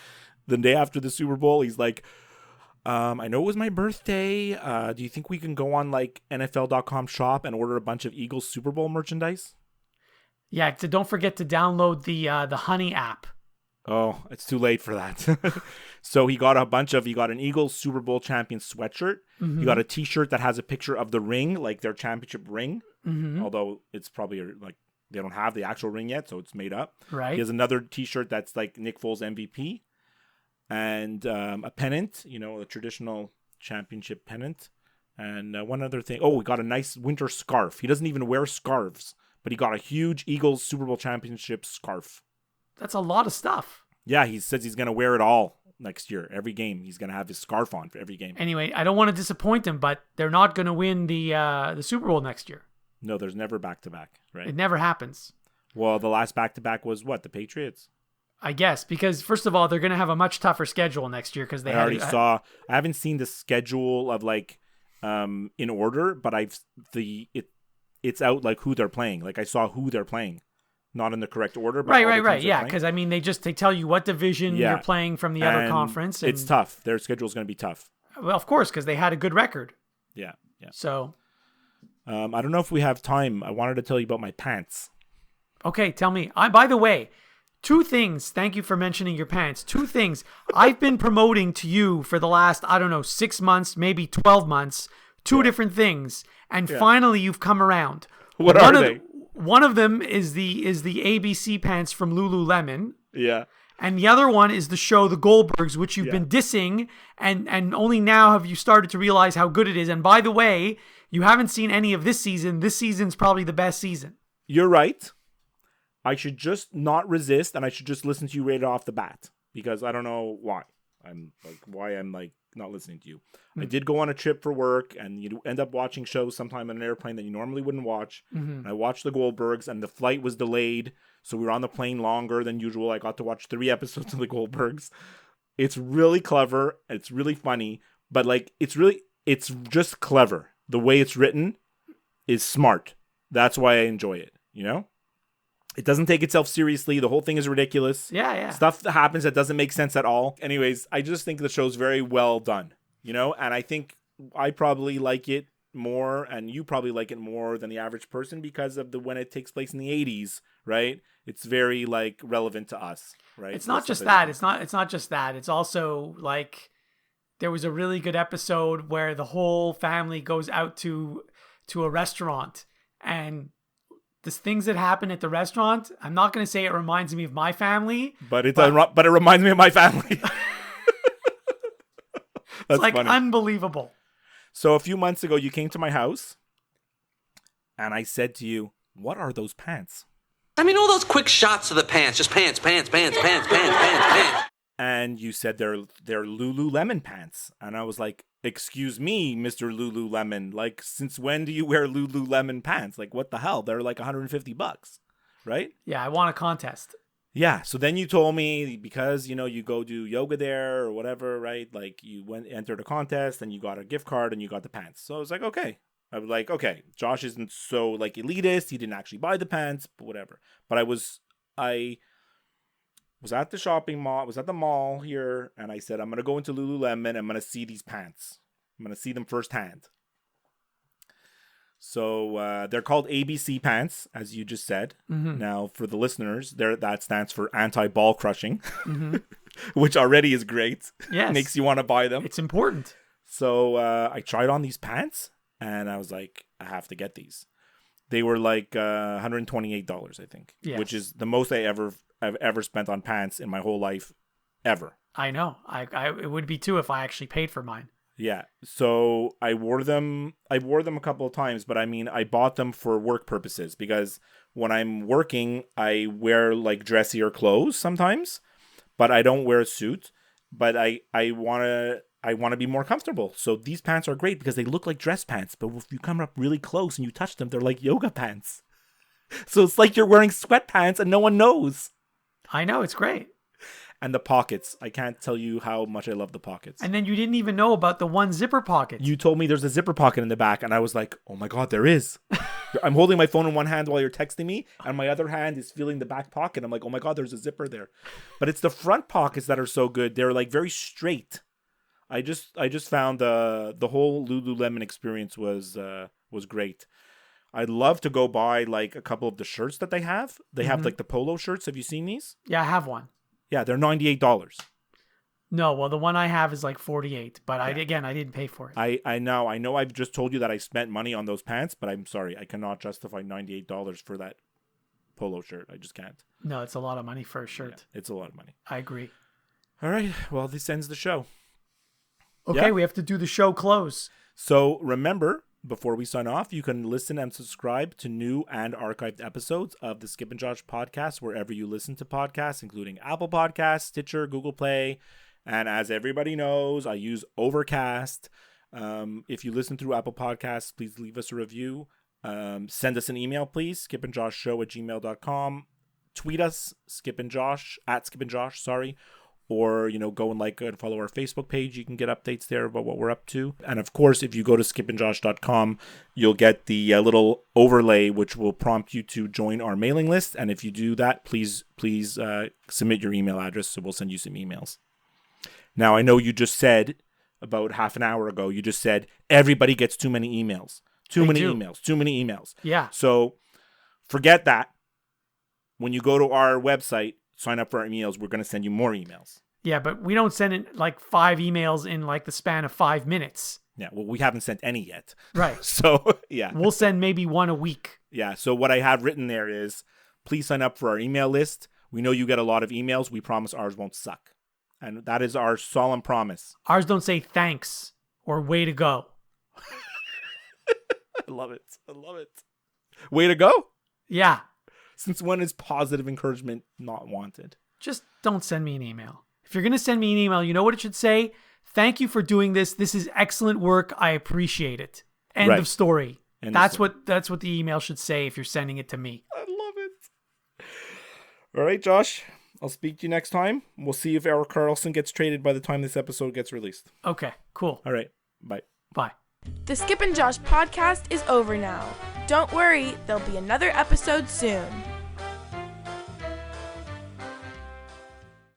the day after the Super Bowl, he's like, "I know it was my birthday. Do you think we can go on like NFL.com shop and order a bunch of Eagles Super Bowl merchandise?" Yeah, so don't forget to download the Honey app. Oh, it's too late for that. So he got an Eagles Super Bowl champion sweatshirt. Mm-hmm. He got a t-shirt that has a picture of the ring, like their championship ring. Mm-hmm. Although it's probably like they don't have the actual ring yet, so it's made up. Right. He has another t-shirt that's like Nick Foles MVP. And a pennant, a traditional championship pennant. And one other thing. Oh, we got a nice winter scarf. He doesn't even wear scarves, but he got a huge Eagles Super Bowl championship scarf. That's a lot of stuff. Yeah, he says he's going to wear it all next year. Every game, he's going to have his scarf on for every game. Anyway, I don't want to disappoint them, but they're not going to win the Super Bowl next year. No, there's never back-to-back, right? It never happens. Well, the last back-to-back was what? The Patriots? I guess, because first of all, they're going to have a much tougher schedule next year because they I haven't seen the schedule of like in order, but it's out like who they're playing. Like I saw who they're playing. Not in the correct order, but right. Yeah, because I mean, they tell you what division you're playing from the other conference. And, it's tough. Their schedule is going to be tough. Well, of course, because they had a good record. Yeah. So, I don't know if we have time. I wanted to tell you about my pants. Okay, tell me. By the way, 2 things. Thank you for mentioning your pants. 2 things. I've been promoting to you for the last, 6 months, maybe 12 months, 2 different things, and finally you've come around. What are they? One of them is the ABC pants from Lululemon. Yeah. And the other one is the show The Goldbergs, which you've been dissing, and only now have you started to realize how good it is. And by the way, you haven't seen any of this season. This season's probably the best season. You're right. I should just not resist, and I should just listen to you right off the bat. because I don't know why. I'm not listening to you. I did go on a trip for work, and you end up watching shows sometime on an airplane that you normally wouldn't watch. And I watched the Goldbergs, and the flight was delayed, so we were on the plane longer than usual. I got to watch 3 episodes of the Goldbergs. It's really clever. It's really funny, but like it's just clever. The way it's written is smart. That's why I enjoy it. You know, it doesn't take itself seriously. The whole thing is ridiculous. Yeah. Stuff that happens that doesn't make sense at all. Anyways, I just think the show's very well done. You know, and I think I probably like it more, and you probably like it more than the average person because of when it takes place in the 80s, right? It's very like relevant to us, right? It's not just that. It's not just that. It's also like there was a really good episode where the whole family goes out to a restaurant, and the things that happen at the restaurant, I'm not going to say it reminds me of my family, but it reminds me of my family. It's like funny. Unbelievable. So a few months ago, you came to my house, and I said to you, "What are those pants?" I mean, all those quick shots of the pants, just pants. And you said they're Lululemon pants, and I was like, "Excuse me, Mr. Lululemon. Like, since when do you wear Lululemon pants? Like, what the hell? They're like $150, right?" Yeah, I want a contest. Yeah. So then you told me because, you know, you go do yoga there or whatever, right? Like you entered a contest and you got a gift card and you got the pants. So I was like, okay. I was like, okay, Josh isn't so like elitist. He didn't actually buy the pants, but whatever. But I was at the shopping mall. I was at the mall here, and I said, I'm going to go into Lululemon. I'm going to see these pants. I'm going to see them firsthand. So they're called ABC pants, as you just said. Now, for the listeners, that stands for anti-ball crushing, which already is great. Yes. Makes you want to buy them. It's important. So I tried on these pants, and I was like, I have to get these. They were like $128, I think, which is the most I've ever spent on pants in my whole life, ever. I know. It would be too if I actually paid for mine. Yeah. So I wore them a couple of times, but I mean, I bought them for work purposes because when I'm working, I wear like dressier clothes sometimes, but I don't wear a suit, but I want to be more comfortable. So these pants are great because they look like dress pants, but if you come up really close and you touch them, they're like yoga pants. So it's like you're wearing sweatpants and no one knows. I know, it's great. And the pockets. I can't tell you how much I love the pockets. And then you didn't even know about the one zipper pocket. You told me there's a zipper pocket in the back, and I was like, oh my God, there is. I'm holding my phone in one hand while you're texting me, and my other hand is feeling the back pocket. I'm like, oh my God, there's a zipper there. But it's the front pockets that are so good. They're like very straight. I just found the whole Lululemon experience was great. I'd love to go buy like a couple of the shirts that they have. They have like the polo shirts. Have you seen these? Yeah, I have one. Yeah, they're $98. No, well, the one I have is like $48, but I didn't pay for it. I know I've just told you that I spent money on those pants, but I'm sorry, I cannot justify $98 for that polo shirt. I just can't. No, it's a lot of money for a shirt. Yeah, it's a lot of money. I agree. All right, well, this ends the show. Okay, Yeah. we have to do the show close. So remember, before we sign off, you can listen and subscribe to new and archived episodes of the Skip and Josh podcast wherever you listen to podcasts, including Apple Podcasts, Stitcher, Google Play. And as everybody knows, I use Overcast. If you listen through Apple Podcasts, please leave us a review. Send us an email, please, skipandjoshshow@gmail.com. Tweet us, @skipandjosh, sorry. Or, go and like and follow our Facebook page. You can get updates there about what we're up to. And of course, if you go to skipandjosh.com, you'll get the little overlay, which will prompt you to join our mailing list. And if you do that, please submit your email address, so we'll send you some emails. Now, I know you just said, about half an hour ago, you just said, everybody gets too many emails. Too many emails. Yeah. So forget that. When you go to our website, sign up for our emails, we're going to send you more emails. Yeah, but we don't send in like 5 emails in like the span of 5 minutes. Yeah, well, we haven't sent any yet. Right. So, yeah. We'll send maybe one a week. Yeah, so what I have written there is, please sign up for our email list. We know you get a lot of emails. We promise ours won't suck. And that is our solemn promise. Ours don't say thanks or way to go. I love it. Way to go? Yeah. Since when is positive encouragement not wanted? Just don't send me an email. If you're going to send me an email, you know what it should say? Thank you for doing this. This is excellent work. I appreciate it. End Right. of story. End of That's story. what the email should say if you're sending it to me. I love it. All right, Josh. I'll speak to you next time. We'll see if Erik Karlsson gets traded by the time this episode gets released. Okay, cool. All right. Bye. Bye. The Skip and Josh podcast is over now. Don't worry, there'll be another episode soon.